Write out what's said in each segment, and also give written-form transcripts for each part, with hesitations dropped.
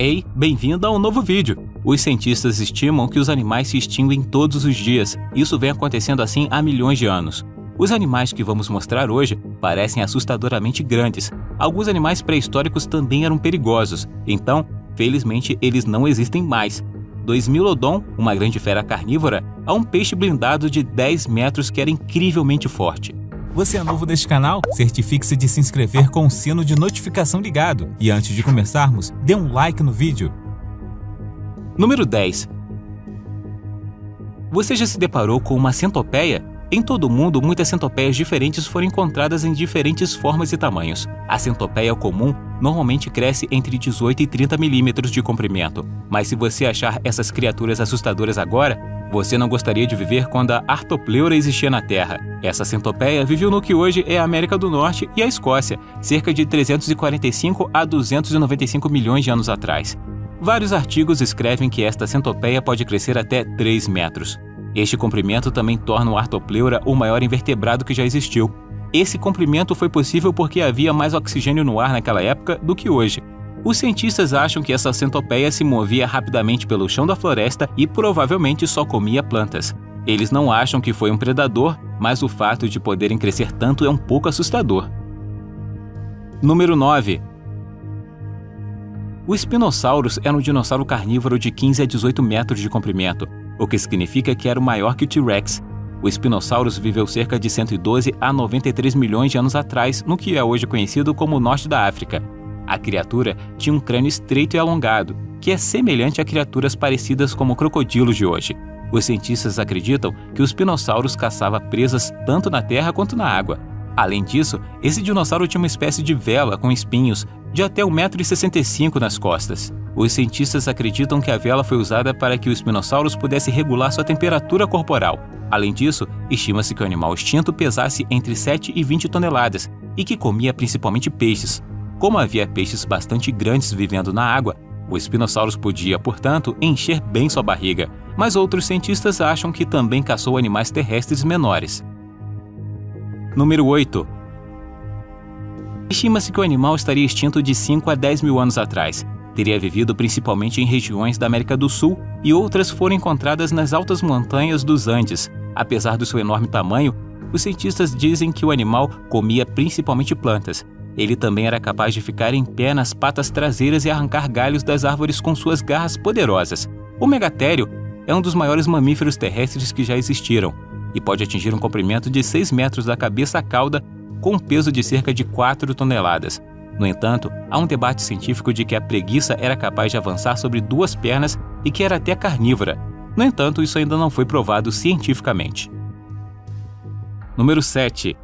Ei, bem-vindo a um novo vídeo! Os cientistas estimam que os animais se extinguem todos os dias. Isso vem acontecendo assim há milhões de anos. Os animais que vamos mostrar hoje parecem assustadoramente grandes. Alguns animais pré-históricos também eram perigosos, então, felizmente, eles não existem mais. Do Smilodon, uma grande fera carnívora, a um peixe blindado de 10 metros que era incrivelmente forte. Você é novo neste canal? Certifique-se de se inscrever com o sino de notificação ligado. E antes de começarmos, dê um like no vídeo. Número 10. Você já se deparou com uma centopeia? Em todo o mundo, muitas centopeias diferentes foram encontradas em diferentes formas e tamanhos. A centopeia comum normalmente cresce entre 18 e 30 milímetros de comprimento. Mas se você achar essas criaturas assustadoras agora, você não gostaria de viver quando a Artopleura existia na Terra. Essa centopeia viveu no que hoje é a América do Norte e a Escócia, cerca de 345 a 295 milhões de anos atrás. Vários artigos escrevem que esta centopeia pode crescer até 3 metros. Este comprimento também torna o Artopleura o maior invertebrado que já existiu. Esse comprimento foi possível porque havia mais oxigênio no ar naquela época do que hoje. Os cientistas acham que essa centopeia se movia rapidamente pelo chão da floresta e provavelmente só comia plantas. Eles não acham que foi um predador, mas o fato de poderem crescer tanto é um pouco assustador. Número 9. O Spinosaurus era um dinossauro carnívoro de 15 a 18 metros de comprimento, o que significa que era maior que o T-Rex. O Spinosaurus viveu cerca de 112 a 93 milhões de anos atrás, no que é hoje conhecido como o norte da África. A criatura tinha um crânio estreito e alongado, que é semelhante a criaturas parecidas como crocodilos de hoje. Os cientistas acreditam que o Spinosaurus caçava presas tanto na terra quanto na água. Além disso, esse dinossauro tinha uma espécie de vela com espinhos de até 1,65 m nas costas. Os cientistas acreditam que a vela foi usada para que o Spinosaurus pudesse regular sua temperatura corporal. Além disso, estima-se que o animal extinto pesasse entre 7 e 20 toneladas e que comia principalmente peixes. Como havia peixes bastante grandes vivendo na água, o Spinosaurus podia, portanto, encher bem sua barriga, mas outros cientistas acham que também caçou animais terrestres menores. Número 8. Estima-se que o animal estaria extinto de 5 a 10 mil anos atrás. Teria vivido principalmente em regiões da América do Sul e outras foram encontradas nas altas montanhas dos Andes. Apesar do seu enorme tamanho, os cientistas dizem que o animal comia principalmente plantas. Ele também era capaz de ficar em pé nas patas traseiras e arrancar galhos das árvores com suas garras poderosas. O megatério é um dos maiores mamíferos terrestres que já existiram e pode atingir um comprimento de 6 metros da cabeça à cauda com um peso de cerca de 4 toneladas. No entanto, há um debate científico de que a preguiça era capaz de avançar sobre 2 pernas e que era até carnívora. No entanto, isso ainda não foi provado cientificamente. Número 7.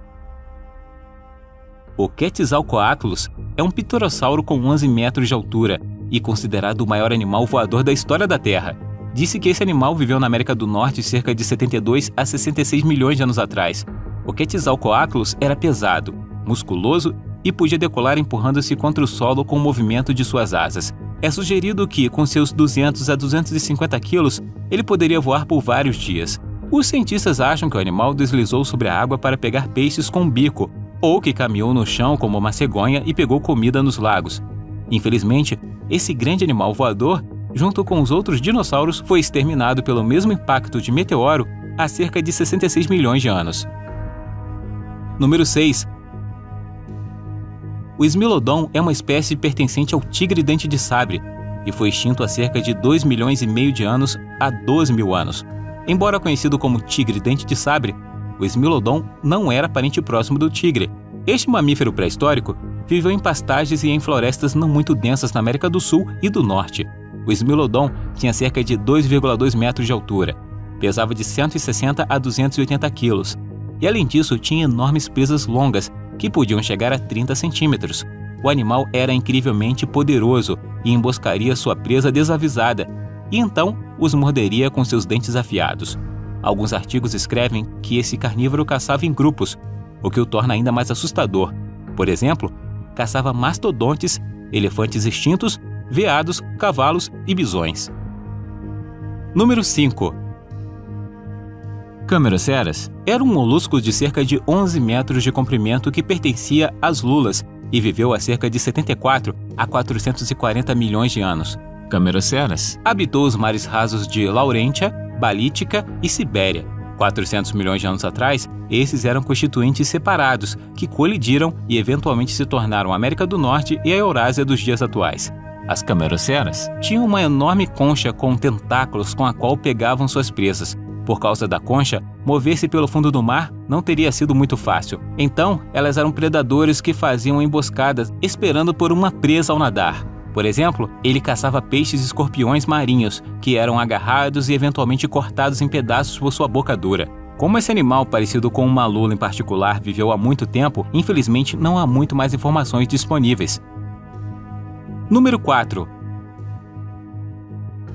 O Quetzalcoatlus é um pterossauro com 11 metros de altura e considerado o maior animal voador da história da Terra. Disse que esse animal viveu na América do Norte cerca de 72 a 66 milhões de anos atrás. O Quetzalcoatlus era pesado, musculoso e podia decolar empurrando-se contra o solo com o movimento de suas asas. É sugerido que, com seus 200 a 250 quilos, ele poderia voar por vários dias. Os cientistas acham que o animal deslizou sobre a água para pegar peixes com bico, ou que caminhou no chão como uma cegonha e pegou comida nos lagos. Infelizmente, esse grande animal voador, junto com os outros dinossauros, foi exterminado pelo mesmo impacto de meteoro há cerca de 66 milhões de anos. Número 6. O Smilodon é uma espécie pertencente ao tigre-dente de sabre e foi extinto há cerca de 2,5 milhões de anos a 12 mil anos. Embora conhecido como tigre-dente de sabre, o Smilodon não era parente próximo do tigre. Este mamífero pré-histórico viveu em pastagens e em florestas não muito densas na América do Sul e do Norte. O Smilodon tinha cerca de 2,2 metros de altura, pesava de 160 a 280 quilos e, além disso, tinha enormes presas longas que podiam chegar a 30 centímetros. O animal era incrivelmente poderoso e emboscaria sua presa desavisada e então os morderia com seus dentes afiados. Alguns artigos escrevem que esse carnívoro caçava em grupos, o que o torna ainda mais assustador. Por exemplo, caçava mastodontes, elefantes extintos, veados, cavalos e bisões. Número 5. Camaraceras era um molusco de cerca de 11 metros de comprimento que pertencia às lulas e viveu há cerca de 74 a 440 milhões de anos. Cameroceras Habitou os mares rasos de Laurentia, Balítica e Sibéria. 400 milhões de anos atrás, esses eram constituintes separados, que colidiram e eventualmente se tornaram a América do Norte e a Eurásia dos dias atuais. As cameroceras Tinham uma enorme concha com tentáculos com a qual pegavam suas presas. Por causa da concha, mover-se pelo fundo do mar não teria sido muito fácil. Então, elas eram predadores que faziam emboscadas esperando por uma presa ao nadar. Por exemplo, ele caçava peixes e escorpiões marinhos, que eram agarrados e eventualmente cortados em pedaços por sua boca dura. Como esse animal, parecido com uma lula em particular, viveu há muito tempo, infelizmente não há muito mais informações disponíveis. Número 4.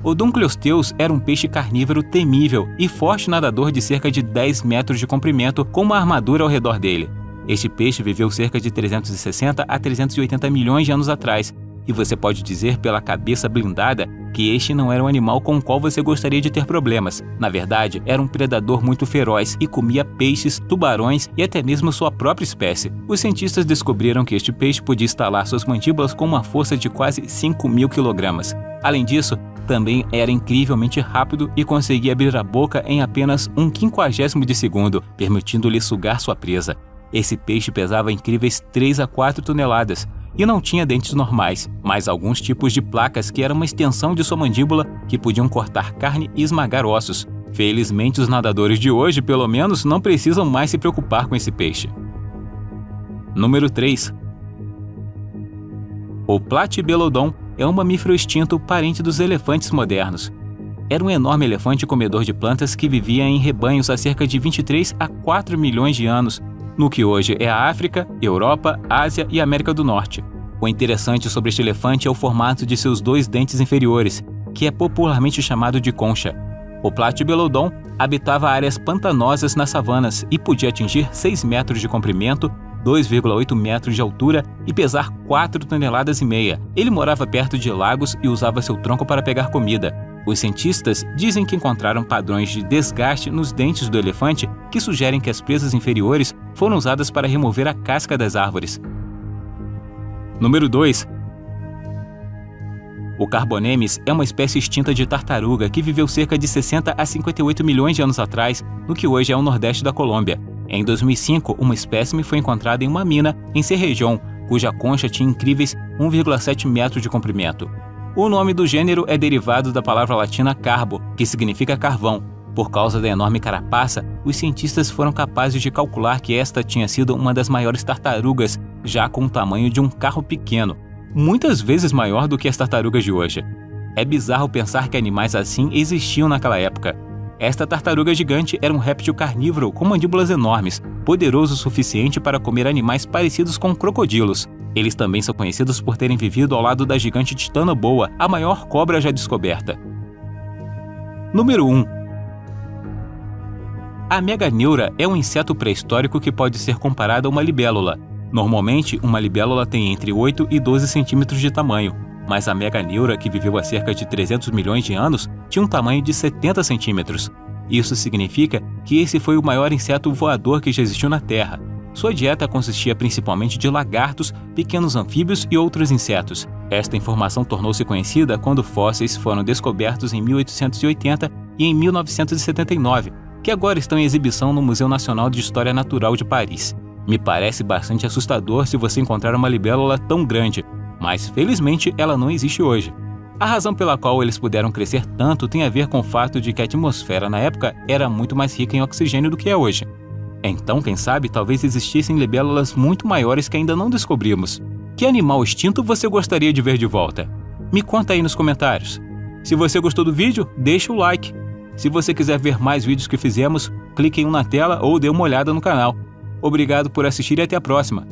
O Dunkleosteus era um peixe carnívoro temível e forte nadador de cerca de 10 metros de comprimento com uma armadura ao redor dele. Este peixe viveu cerca de 360 a 380 milhões de anos atrás, e você pode dizer pela cabeça blindada que este não era um animal com o qual você gostaria de ter problemas. Na verdade, era um predador muito feroz e comia peixes, tubarões e até mesmo sua própria espécie. Os cientistas descobriram que este peixe podia estalar suas mandíbulas com uma força de quase 5.000 kg. Além disso, também era incrivelmente rápido e conseguia abrir a boca em apenas 1/50 de segundo, permitindo-lhe sugar sua presa. Esse peixe pesava incríveis 3 a 4 toneladas e não tinha dentes normais, mas alguns tipos de placas que eram uma extensão de sua mandíbula que podiam cortar carne e esmagar ossos. Felizmente, os nadadores de hoje, pelo menos, não precisam mais se preocupar com esse peixe. Número 3. O Platybelodon é um mamífero extinto parente dos elefantes modernos. Era um enorme elefante comedor de plantas que vivia em rebanhos há cerca de 23 a 4 milhões de anos, no que hoje é a África, Europa, Ásia e América do Norte. O interessante sobre este elefante é o formato de seus 2 dentes inferiores, que é popularmente chamado de concha. O Platybelodon habitava áreas pantanosas nas savanas e podia atingir 6 metros de comprimento, 2,8 metros de altura e pesar 4,5 toneladas. Ele morava perto de lagos e usava seu tronco para pegar comida. Os cientistas dizem que encontraram padrões de desgaste nos dentes do elefante que sugerem que as presas inferiores foram usadas para remover a casca das árvores. Número 2. O Carbonemis é uma espécie extinta de tartaruga que viveu cerca de 60 a 58 milhões de anos atrás, no que hoje é o nordeste da Colômbia. Em 2005, uma espécime foi encontrada em uma mina em Cerrejón, cuja concha tinha incríveis 1,7 metros de comprimento. O nome do gênero é derivado da palavra latina carbo, que significa carvão. Por causa da enorme carapaça, os cientistas foram capazes de calcular que esta tinha sido uma das maiores tartarugas, já com o tamanho de um carro pequeno, muitas vezes maior do que as tartarugas de hoje. É bizarro pensar que animais assim existiam naquela época. Esta tartaruga gigante era um réptil carnívoro com mandíbulas enormes, poderoso o suficiente para comer animais parecidos com crocodilos. Eles também são conhecidos por terem vivido ao lado da gigante titanoboa, a maior cobra já descoberta. Número 1. A meganeura é um inseto pré-histórico que pode ser comparado a uma libélula. Normalmente, uma libélula tem entre 8 e 12 centímetros de tamanho, mas a meganeura, que viveu há cerca de 300 milhões de anos, tinha um tamanho de 70 centímetros. Isso significa que esse foi o maior inseto voador que já existiu na Terra. Sua dieta consistia principalmente de lagartos, pequenos anfíbios e outros insetos. Esta informação tornou-se conhecida quando fósseis foram descobertos em 1880 e em 1979, que agora estão em exibição no Museu Nacional de História Natural de Paris. Me parece bastante assustador se você encontrar uma libélula tão grande, mas felizmente ela não existe hoje. A razão pela qual eles puderam crescer tanto tem a ver com o fato de que a atmosfera na época era muito mais rica em oxigênio do que é hoje. Então, quem sabe, talvez existissem libélulas muito maiores que ainda não descobrimos. Que animal extinto você gostaria de ver de volta? Me conta aí nos comentários. Se você gostou do vídeo, deixa o like. Se você quiser ver mais vídeos que fizemos, clique em um na tela ou dê uma olhada no canal. Obrigado por assistir e até a próxima.